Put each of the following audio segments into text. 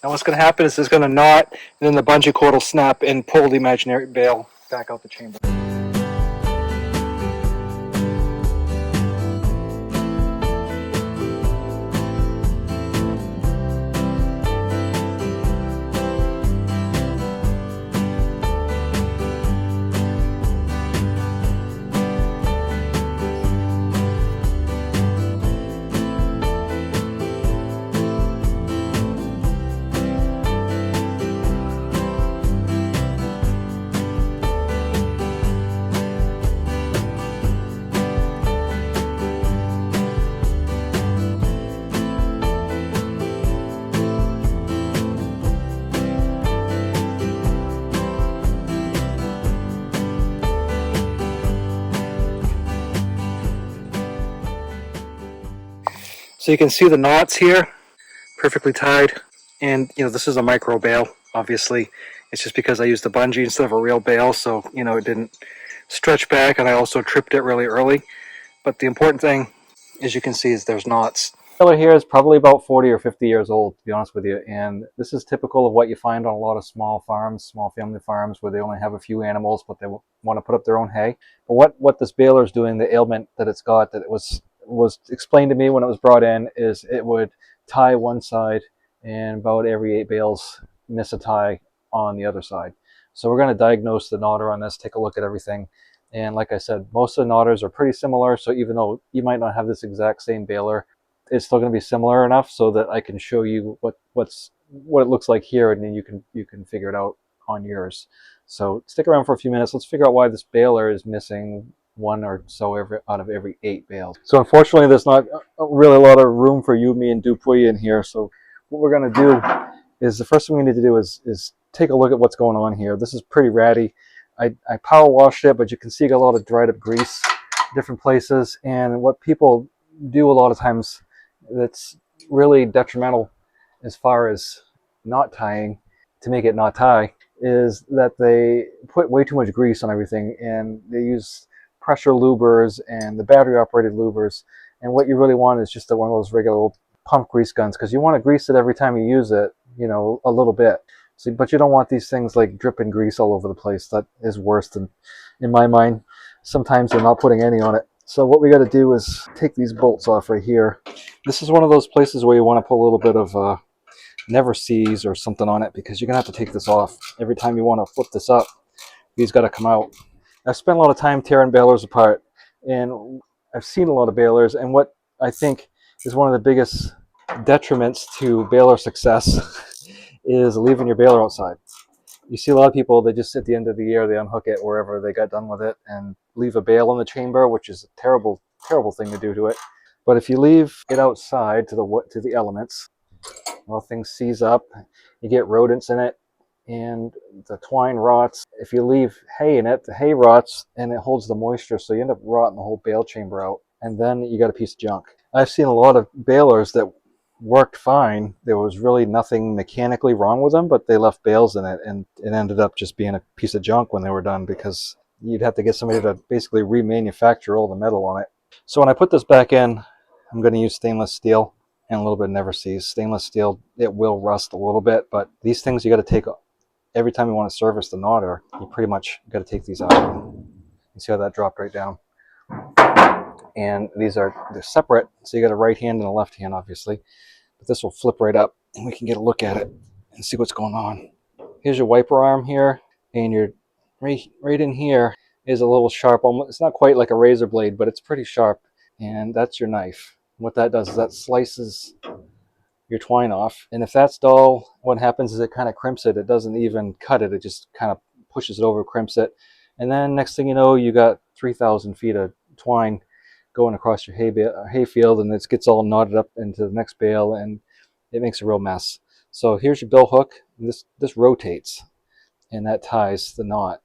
And what's going to happen is it's going to knot, and then the bungee cord will snap and pull the imaginary bale back out the chamber. So you can see the knots here, perfectly tied. And, this is a micro bale, obviously. It's just because I used a bungee instead of a real bale, so, it didn't stretch back, and I also tripped it really early. But the important thing, as you can see, is there's knots. The baler here is probably about 40 or 50 years old, to be honest with you. And this is typical of what you find on a lot of small farms, small family farms, where they only have a few animals, but they want to put up their own hay. But what this baler is doing, the ailment that it's got, that it was explained to me when it was brought in, is it would tie one side and about every 8 bales miss a tie on the other side. So we're going to diagnose the knotter on this, take a look at everything. And like I said, most of the knotters are pretty similar, so even though you might not have this exact same baler, it's still going to be similar enough so that I can show you what it looks like here, and then you can figure it out on yours. So stick around for a few minutes. Let's figure out why this baler is missing one or so out of every 8 bales. So unfortunately, there's not really a lot of room for you, me, and Dupuy in here. So what we're going to do is, the first thing we need to do is take a look at what's going on here. This is pretty ratty. I power washed it, but you can see you got a lot of dried up grease different places. And what people do a lot of times that's really detrimental as far as knot tying, to make it not tie, is that they put way too much grease on everything, and they use pressure lubers and the battery operated lubers. And what you really want is just one of those regular old pump grease guns, because you want to grease it every time you use it, a little bit. So, but you don't want these things like dripping grease all over the place. That is worse than, in my mind, sometimes they're not putting any on it. So what we got to do is take these bolts off right here. This is one of those places where you want to put a little bit of never sees or something on it, because you're gonna have to take this off every time you want to flip this up. These got to come out. I've spent a lot of time tearing balers apart, and I've seen a lot of balers, and what I think is one of the biggest detriments to baler success is leaving your baler outside. You see a lot of people, they just at the end of the year, they unhook it wherever they got done with it and leave a bale in the chamber, which is a terrible, terrible thing to do to it. But if you leave it outside to the elements, well, things seize up, you get rodents in it, and the twine rots. If you leave hay in it, the hay rots and it holds the moisture, so you end up rotting the whole bale chamber out, and then you got a piece of junk. I've seen a lot of balers that worked fine. There was really nothing mechanically wrong with them, but they left bales in it, and it ended up just being a piece of junk when they were done, because you'd have to get somebody to basically remanufacture all the metal on it. So when I put this back in, I'm going to use stainless steel and a little bit of never sees. Stainless steel, it will rust a little bit, but these things you got to take every time you want to service the knotter. You pretty much got to take these out. You see how that dropped right down? And they're separate, so you got a right hand and a left hand, obviously. But this will flip right up, and we can get a look at it and see what's going on. Here's your wiper arm here, and your right in here is a little sharp. It's not quite like a razor blade, but it's pretty sharp, and that's your knife. What that does is that slices your twine off, and if that's dull, what happens is it kind of crimps it. It doesn't even cut it, it just kind of pushes it over, crimps it, and then next thing you know, you got 3,000 feet of twine going across your hay field, and it gets all knotted up into the next bale, and it makes a real mess. So here's your bill hook. This rotates, and that ties the knot.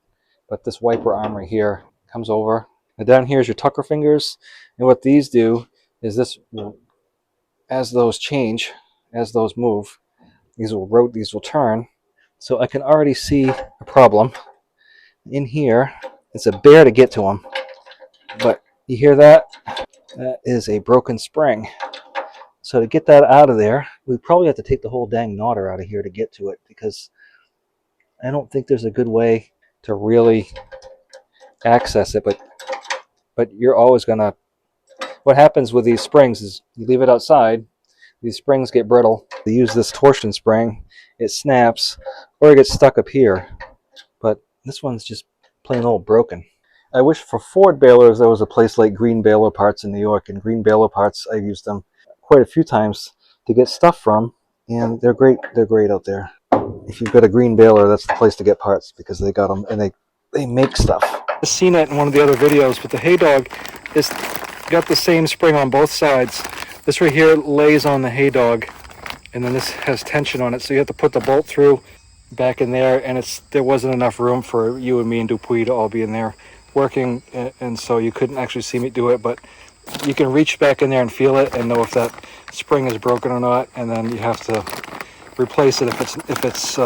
But this wiper arm right here comes over, and down here is your tucker fingers, and what these do is this, as those change, as those move, these will turn. So I can already see a problem in here. It's a bear to get to them, but you hear that? That is a broken spring. So to get that out of there, we probably have to take the whole dang knotter out of here to get to it, because I don't think there's a good way to really access it. But you're always gonna, what happens with these springs is you leave it outside, these springs get brittle. They use this torsion spring, it snaps, or it gets stuck up here. But this one's just plain old broken. I wish for Ford balers there was a place like Green Baler Parts in New York. And Green Baler Parts, I've used them quite a few times to get stuff from, and they're great. They're great out there. If you've got a Green Baler, that's the place to get parts, because they got them and they make stuff. I've seen it in one of the other videos, but the hay dog is got the same spring on both sides. This right here lays on the hay dog, and then this has tension on it, so you have to put the bolt through back in there, and there wasn't enough room for you and me and Dupuy to all be in there working, and so you couldn't actually see me do it, but you can reach back in there and feel it and know if that spring is broken or not, and then you have to replace it if it's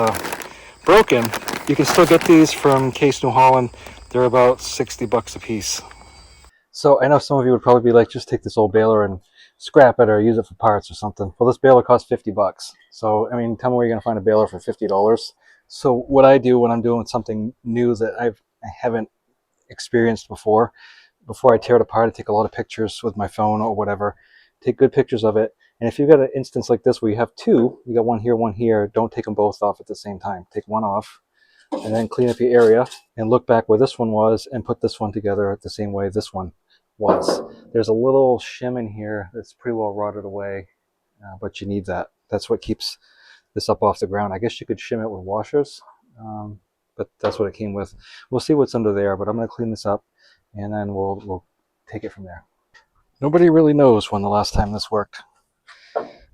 broken. You can still get these from Case New Holland. They're about $60 a piece. So I know some of you would probably be like, just take this old baler and scrap it or use it for parts or something. Well, this baler costs $50. So, I mean, tell me where you're going to find a baler for $50. So what I do when I'm doing something new that I haven't experienced before I tear it apart, I take a lot of pictures with my phone or whatever, take good pictures of it. And if you've got an instance like this where you have two, you got one here, don't take them both off at the same time. Take one off and then clean up your area and look back where this one was and put this one together the same way this one was. There's a little shim in here that's pretty well rotted away, but you need that. That's what keeps this up off the ground. I guess you could shim it with washers, but that's what it came with. We'll see what's under there, but I'm going to clean this up and then we'll take it from there. Nobody really knows when the last time this worked.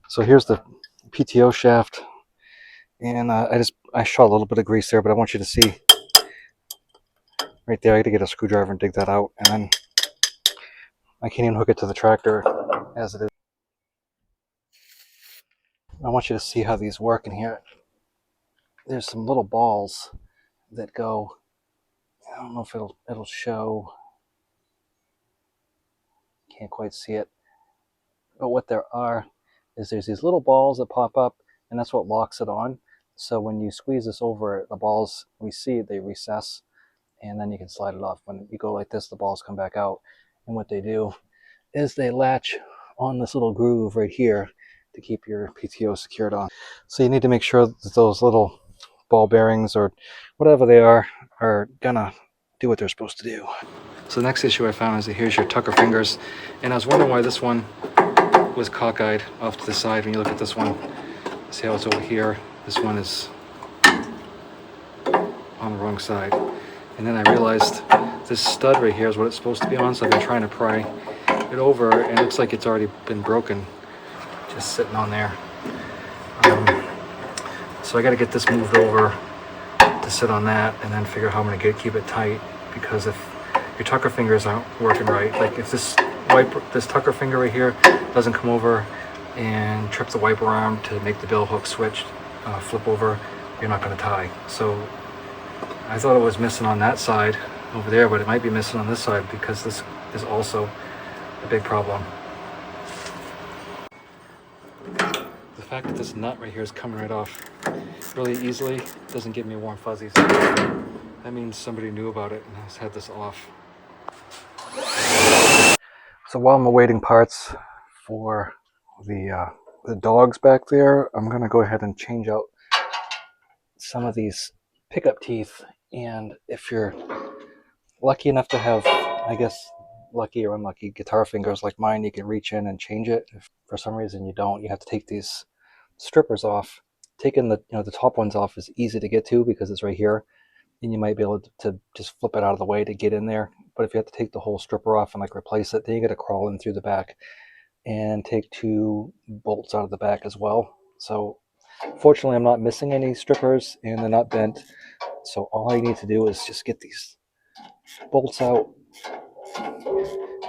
So here's the PTO shaft, and I shot a little bit of grease there, but I want you to see right there. I got to get a screwdriver and dig that out, and then I can't even hook it to the tractor as it is. I want you to see how these work in here. There's some little balls that go, I don't know if it'll show, can't quite see it, but what there are is there's these little balls that pop up, and that's what locks it on. So when you squeeze this over, the balls, we see they recess, and then you can slide it off. When you go like this, the balls come back out, and what they do is they latch on this little groove right here to keep your PTO secured on. So you need to make sure that those little ball bearings or whatever they are gonna do what they're supposed to do. So the next issue I found is that here's your tucker fingers, and I was wondering why this one was cockeyed off to the side. When you look at this one, see how it's over here, this one is on the wrong side. And then I realized this stud right here is what it's supposed to be on, so I've been trying to pry it over, and it looks like it's already been broken, just sitting on there. So I got to get this moved over to sit on that, and then figure out how I'm going to keep it tight, because if your tucker fingers aren't working right, like if this tucker finger right here doesn't come over and trip the wiper arm to make the bill hook switch flip over, you're not going to tie. So I thought it was missing on that side over there, but it might be missing on this side, because this is also a big problem. The fact that this nut right here is coming right off really easily doesn't give me warm fuzzies. That means somebody knew about it and has had this off. So while I'm awaiting parts for the dogs back there, I'm going to go ahead and change out some of these pickup teeth. And if you're lucky enough to have, I guess, lucky or unlucky guitar fingers like mine, you can reach in and change it. If for some reason you don't, you have to take these strippers off. Taking the top ones off is easy to get to because it's right here, and you might be able to just flip it out of the way to get in there. But if you have to take the whole stripper off and like replace it, then you got to crawl in through the back and take 2 bolts out of the back as well. So fortunately I'm not missing any strippers and they're not bent, so all I need to do is just get these bolts out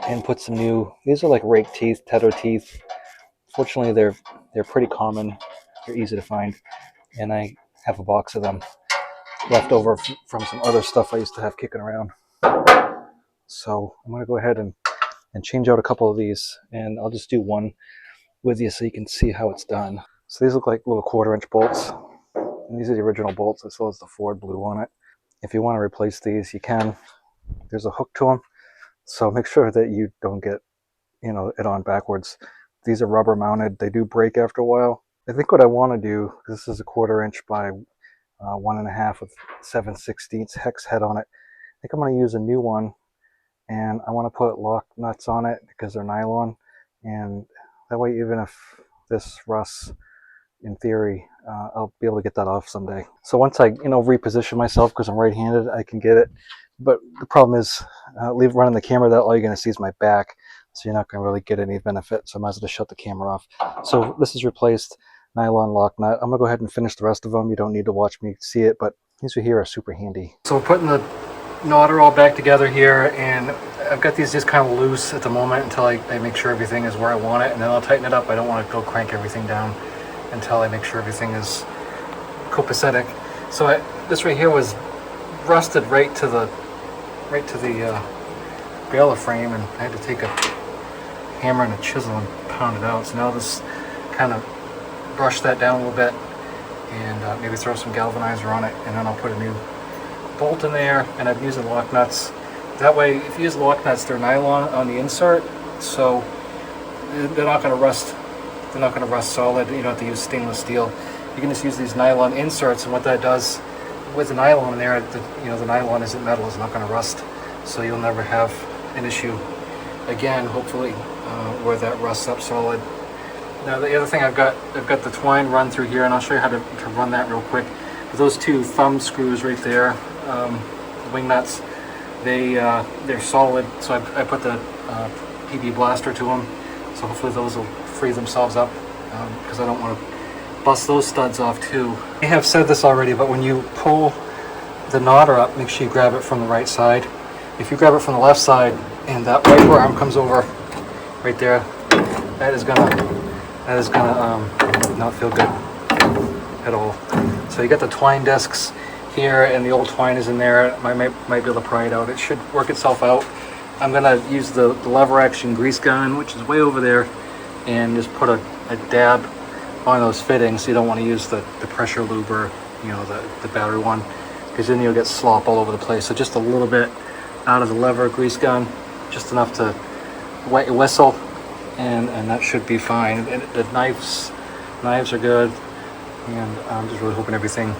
and put some new, these are like rake teeth, tether teeth. Fortunately they're pretty common, they're easy to find, and I have a box of them left over from some other stuff I used to have kicking around. So I'm going to go ahead and change out a couple of these, and I'll just do one with you so you can see how it's done. So these look like little 1/4-inch bolts. And these are the original bolts, as well as the Ford blue on it. If you want to replace these, you can. There's a hook to them, so make sure that you don't get, it on backwards. These are rubber mounted. They do break after a while. I think what I want to do, this is a 1/4-inch by 1.5 with 7/16 hex head on it. I think I'm going to use a new one, and I want to put lock nuts on it because they're nylon, and that way even if this rusts, in theory, I'll be able to get that off someday. So once I, reposition myself, because I'm right-handed, I can get it. But the problem is, running the camera, that all you're going to see is my back, so you're not going to really get any benefit. So I might as well just shut the camera off. So this is replaced nylon lock nut. I'm going to go ahead and finish the rest of them. You don't need to watch me see it, but these right here are super handy. So we're putting the knotter all back together here, and I've got these just kind of loose at the moment until I make sure everything is where I want it, and then I'll tighten it up. I don't want to go crank everything down until I make sure everything is copacetic. So this right here was rusted right to the baler frame, and I had to take a hammer and a chisel and pound it out. So now this kind of brush that down a little bit, and maybe throw some galvanizer on it, and then I'll put a new bolt in there. And I'm using lock nuts. That way, if you use lock nuts, they're nylon on the insert, so they're not going to rust. They're not going to rust solid. You don't have to use stainless steel. You can just use these nylon inserts, and what that does with the nylon in there, the nylon isn't metal, it's not going to rust, so you'll never have an issue again, hopefully, where that rusts up solid. Now the other thing, I've got the twine run through here, and I'll show you how to run that real quick. But those two thumb screws right there, wing nuts, they're solid, so I put the PB blaster to them, so hopefully those will free themselves up, because I don't want to bust those studs off too. I have said this already, but when you pull the knotter up, make sure you grab it from the right side. If you grab it from the left side and that wiper arm comes over right there, that is gonna not feel good at all. So you got the twine discs here, and the old twine is in there. I might be able to pry it out. It should work itself out. I'm gonna use the lever action grease gun, which is way over there, and just put a dab on those fittings. So you don't want to use the pressure lube or the battery one, because then you'll get slop all over the place. So just a little bit out of the lever grease gun, just enough to wet your whistle, and that should be fine. And the knives are good, and I'm just really hoping everything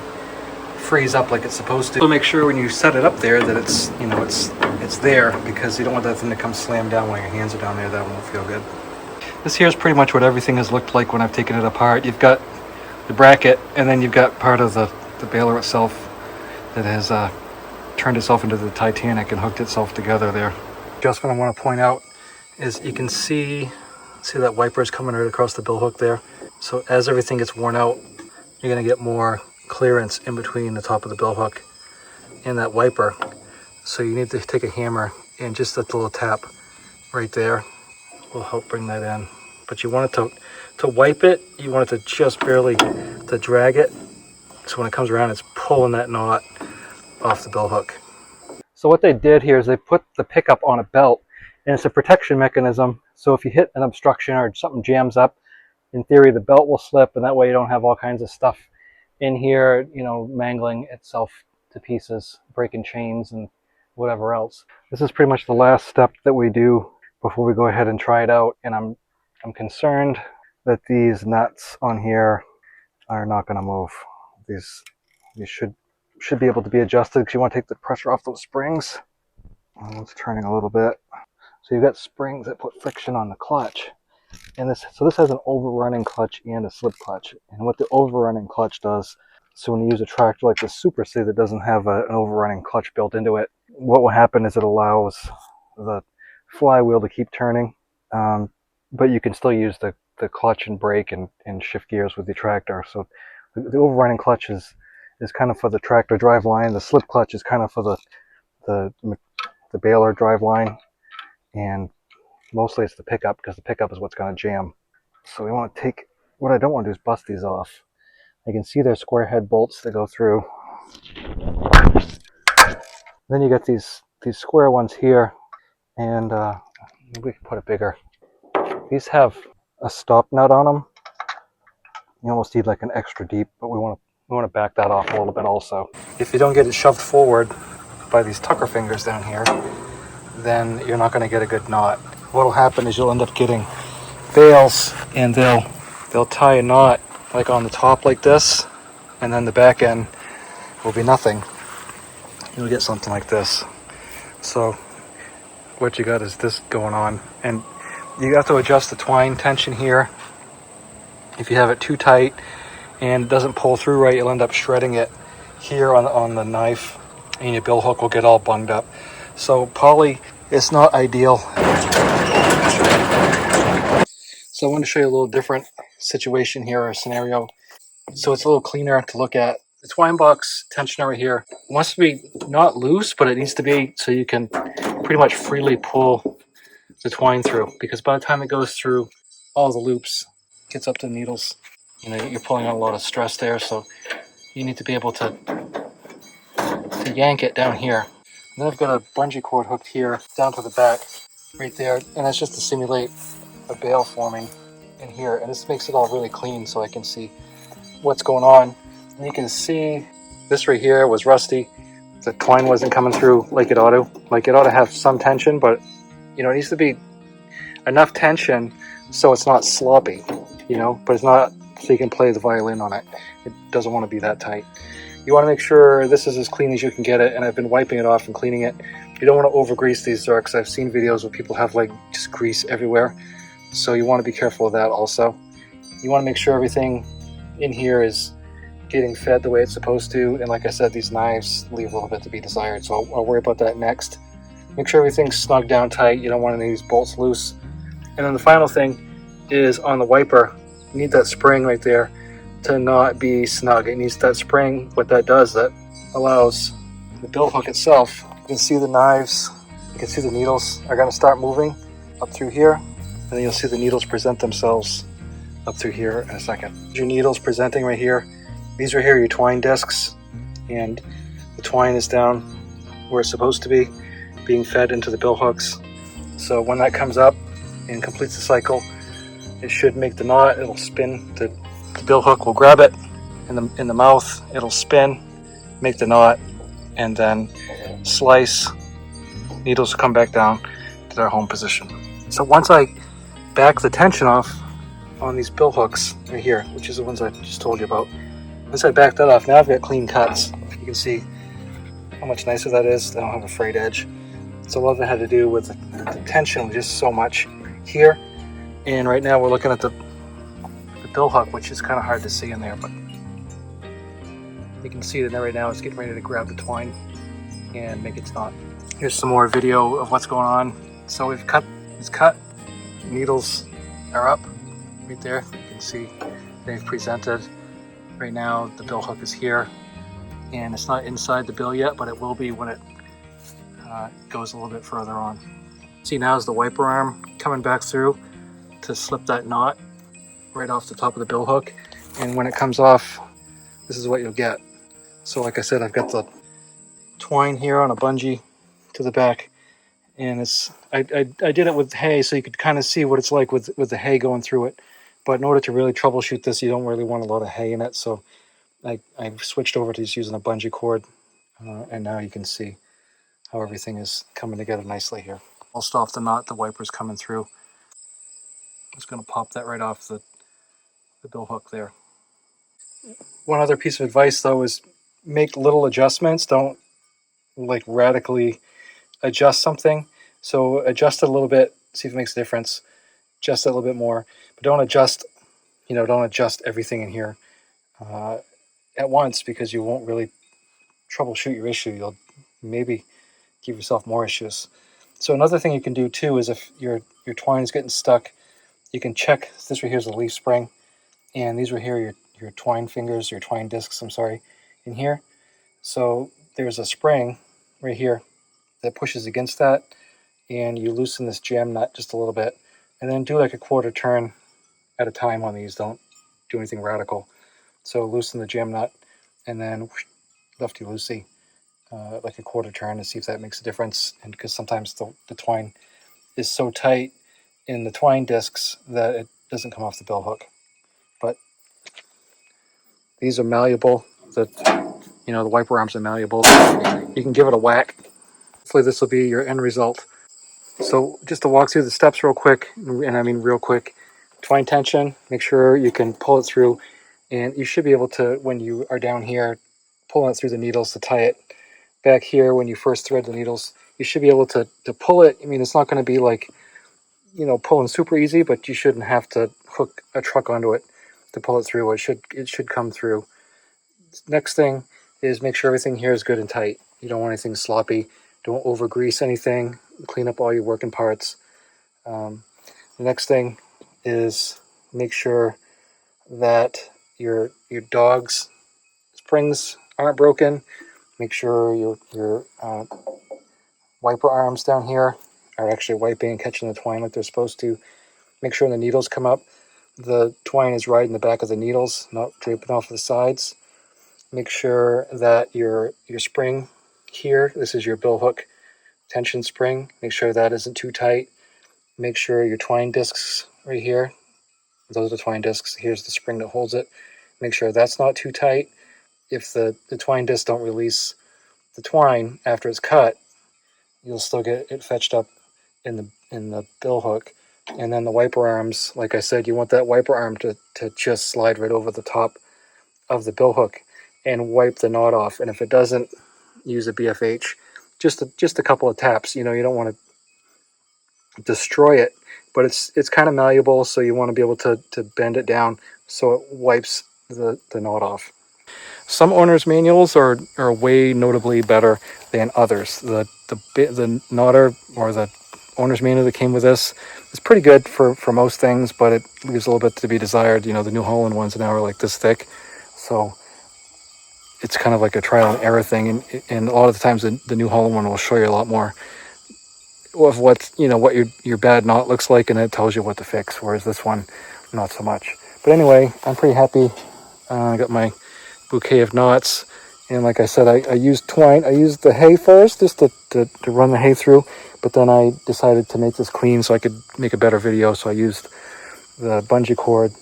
frees up like it's supposed to. So make sure when you set it up there that it's it's there, because you don't want that thing to come slam down when your hands are down there. That won't feel good. This here is pretty much what everything has looked like when I've taken it apart. You've got the bracket, and then you've got part of the baler itself that has turned itself into the Titanic and hooked itself together there. Just what I want to point out is you can see that wiper is coming right across the bill hook there. So as everything gets worn out, you're going to get more clearance in between the top of the bill hook and that wiper. So you need to take a hammer and just that little tap right there will help bring that in. But you want it to wipe it, you want it to just barely to drag it, so when it comes around, it's pulling that knot off the bill hook. So what they did here is they put the pickup on a belt, and it's a protection mechanism. So if you hit an obstruction or something jams up, in theory the belt will slip, and that way you don't have all kinds of stuff in here, mangling itself to pieces, breaking chains and whatever else. This is pretty much the last step that we do before we go ahead and try it out, and I'm concerned that these nuts on here are not going to move. These should be able to be adjusted, because you want to take the pressure off those springs. It's turning a little bit. So you've got springs that put friction on the clutch, and this has an overrunning clutch and a slip clutch. And what the overrunning clutch does, so when you use a tractor like the Super C that doesn't have an overrunning clutch built into it, what will happen is it allows the flywheel to keep turning, but you can still use the clutch and brake and shift gears with the tractor. So the overrunning clutch is kind of for the tractor drive line. The slip clutch is kind of for the baler drive line, and mostly it's the pickup, because the pickup is what's going to jam. So we want to take, what I don't want to do is bust these off. I can see there's square head bolts that go through. Then you got these square ones here, and we can put it bigger. These have a stop nut on them. You almost need like an extra deep, but we want to back that off a little bit also. If you don't get it shoved forward by these tucker fingers down here, then you're not going to get a good knot. What'll happen is you'll end up getting bales, and they'll tie a knot like on the top like this, and then the back end will be nothing. You'll get something like this. So what you got is this going on, and you have to adjust the twine tension here. If you have it too tight and it doesn't pull through right, you'll end up shredding it here on the knife, and your bill hook will get all bunged up. So poly is not ideal. So I want to show you a little different situation here, or scenario. So it's a little cleaner to look at. The twine box tensioner right here wants to be not loose, but it needs to be so you can pretty much freely pull the twine through, because by the time it goes through all the loops, gets up to the needles, you're pulling out a lot of stress there, so you need to be able to yank it down here. And then I've got a bungee cord hooked here down to the back right there, and that's just to simulate a bale forming in here, and this makes it all really clean so I can see what's going on. And you can see this right here was rusty. The twine wasn't coming through like it ought to. Like it ought to have some tension, but it needs to be enough tension so it's not sloppy, but it's not so you can play the violin on it. It doesn't want to be that tight. You want to make sure this is as clean as you can get it, and I've been wiping it off and cleaning it. You don't want to over grease these darks. I've seen videos where people have like just grease everywhere, so you want to be careful of that also. You want to make sure everything in here is getting fed the way it's supposed to, and like I said, these knives leave a little bit to be desired, so I'll worry about that next. Make sure everything's snug down tight. You don't want any of these bolts loose. And then the final thing is on the wiper, you need that spring right there to not be snug. It needs that spring. What that does, that allows the bill hook itself. You can see the knives, you can see the needles are going to start moving up through here, and then you'll see the needles present themselves up through here in a second. Your needles presenting right here. These are here your twine discs, and the twine is down where it's supposed to be, being fed into the bill hooks. So when that comes up and completes the cycle, it should make the knot. It'll spin. The bill hook will grab it in the mouth. It'll spin, make the knot, and then slice. Needles will come back down to their home position. So once I back the tension off on these bill hooks right here, which is the ones I just told you about, once I back that off, now I've got clean cuts. You can see how much nicer that is. I don't have a frayed edge. So a lot of it had to do with the tension, just so much here. And right now we're looking at the bill hook, which is kind of hard to see in there, but you can see that right now it's getting ready to grab the twine and make its knot. Here's some more video of what's going on. So we've cut, it's cut, needles are up right there. You can see they've presented. Right now the bill hook is here, and it's not inside the bill yet, but it will be when it goes a little bit further on. See, now is the wiper arm coming back through to slip that knot right off the top of the bill hook, and when it comes off, this is what you'll get. So like I said, I've got the twine here on a bungee to the back, and it's I did it with hay so you could kind of see what it's like with the hay going through it. But in order to really troubleshoot this, you don't really want a lot of hay in it, so I switched over to just using a bungee cord, and now you can see how everything is coming together nicely here. I'll stop the knot, the wiper's coming through. I'm just going to pop that right off the bill hook there. One other piece of advice though is make little adjustments. Don't like radically adjust something. So adjust it a little bit, see if it makes a difference. Adjust it a little bit more, but don't adjust everything in here at once, because you won't really troubleshoot your issue. You'll maybe give yourself more issues. So another thing you can do too is if your twine is getting stuck, you can check. This right here is the leaf spring, and these right here are your twine fingers, your twine discs, I'm sorry, in here. So there's a spring right here that pushes against that, and you loosen this jam nut just a little bit, and then do like a quarter turn at a time on these. Don't do anything radical. So loosen the jam nut, and then lefty-loosey, like a quarter turn, to see if that makes a difference. And because sometimes the twine is so tight in the twine discs that doesn't come off the bill hook. But these are malleable. The wiper arms are malleable. You can give it a whack. Hopefully this will be your end result. So just to walk through the steps real quick, and I mean real quick, twine tension, make sure you can pull it through, and you should be able to, when you are down here, pulling it through the needles to tie it. Back here, when you first thread the needles, you should be able to pull it. I mean, it's not going to be like, pulling super easy, but you shouldn't have to hook a truck onto it to pull it through. It should come through. Next thing is make sure everything here is good and tight. You don't want anything sloppy. Don't over grease anything. Clean up all your working parts. The next thing is make sure that your dog's springs aren't broken. Make sure your wiper arms down here are actually wiping and catching the twine like they're supposed to. Make sure the needles come up. The twine is right in the back of the needles, not draping off the sides. Make sure that your spring here, this is your bill hook tension spring, make sure that isn't too tight. Make sure your twine discs right here, those are the twine discs, here's the spring that holds it. Make sure that's not too tight. If the twine discs don't release the twine after it's cut, you'll still get it fetched up in the bill hook. And then the wiper arms, like I said, you want that wiper arm to just slide right over the top of the bill hook and wipe the knot off. And if it doesn't, use a BFH. Just a couple of taps. You don't want to destroy it, but it's kind of malleable, so you want to be able to bend it down so it wipes the knot off. Some owners' manuals are way notably better than others. The knotter or the owner's manual that came with this is pretty good for most things, but it leaves a little bit to be desired. The New Holland ones now are like this thick, so it's kind of like a trial and error thing. And a lot of the times the New Holland one will show you a lot more of what your bad knot looks like, and it tells you what to fix. Whereas this one, not so much. But anyway, I'm pretty happy. I got my bouquet of knots, and like I said, I used twine. I used the hay first just to run the hay through, but then I decided to make this clean so I could make a better video. So I used the bungee cord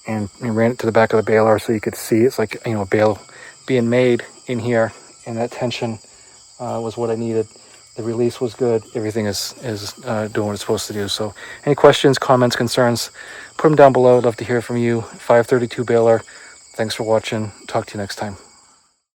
and ran it to the back of the baler so you could see it's like a bale being made in here, and that tension was what I needed. The release was good. Everything is doing what it's supposed to do. So any questions, comments, concerns, put them down below. I'd love to hear from you. 532 baler. Thanks for watching. Talk to you next time.